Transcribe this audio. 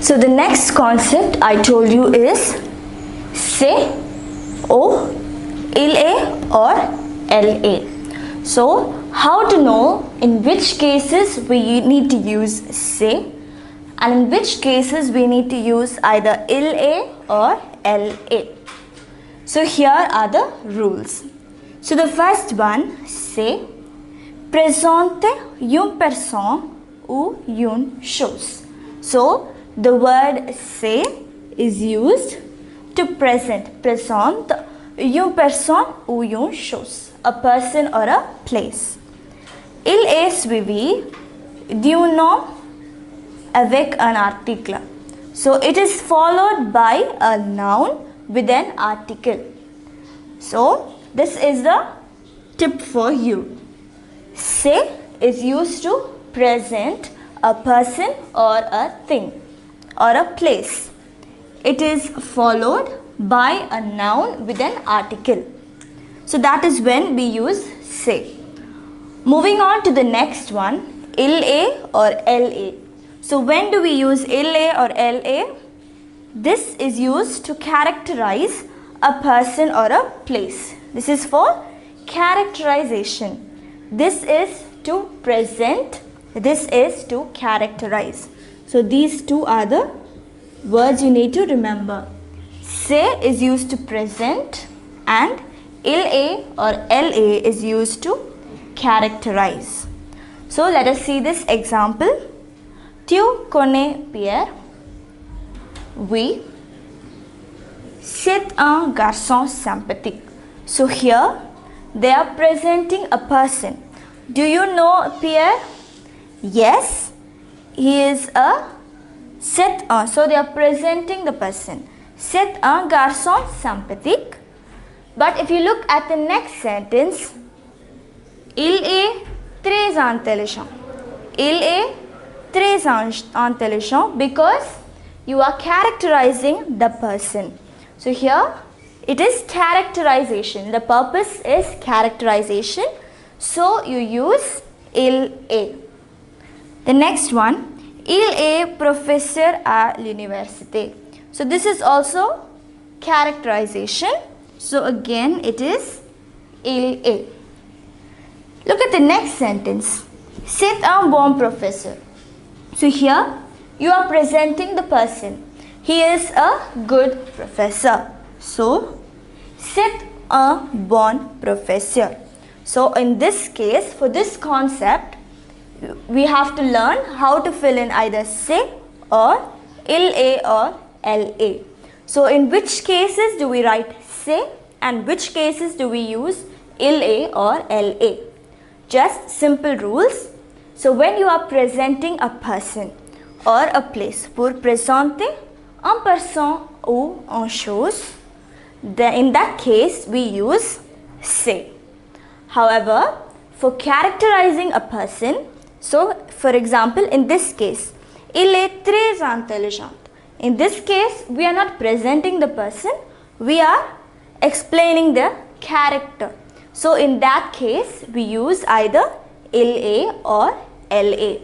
So the next concept I told you is c'est, il est or elle est. So how to know in which cases we need to use c'est and in which cases we need to use either il est or elle est. So here are the rules. So the first one, c'est présente une personne ou une chose. So the word c'est is used to present une personne ou une chose, a person or a place. Il est suivi d'un nom avec un article. So it is followed by a noun with an article. So this is the tip for you. C'est is used to present a person or a thing or a place. It is followed by a noun with an article. So that is when we use c'est. Moving on to the next one, il est or elle est. So when do we use il est or elle est? This is used to characterize a person or a place. This is for characterization. This is to present. This is to characterize. So these two are the words you need to remember. C'est is used to present and il est or elle est is used to characterize. So let us see this example. Tu connais Pierre? Oui. C'est un garçon sympathique. So here they are presenting a person. Do you know Pierre? Yes. He is a c'est un. So they are presenting the person. C'est un garçon sympathique. But if you look at the next sentence, il est très intelligent. Il est très intelligent because you are characterizing the person. So here it is characterization. The purpose is characterization. So you use il est. The next one, il est professeur à l'université. So this is also characterization. So again it is il est. Look at the next sentence. C'est un bon professeur. So here you are presenting the person. He is a good professor. So c'est un bon professeur. So in this case, for this concept, we have to learn how to fill in either c'est or il est or elle est. So in which cases do we write c'est and which cases do we use il est or elle est? Just simple rules. So when you are presenting a person or a place, pour présenter un person ou une chose, then in that case we use c'est. However, for characterizing a person, so for example in this case, il est très intelligent. In this case we are not presenting the person, we are explaining the character. So in that case we use either il est or elle est.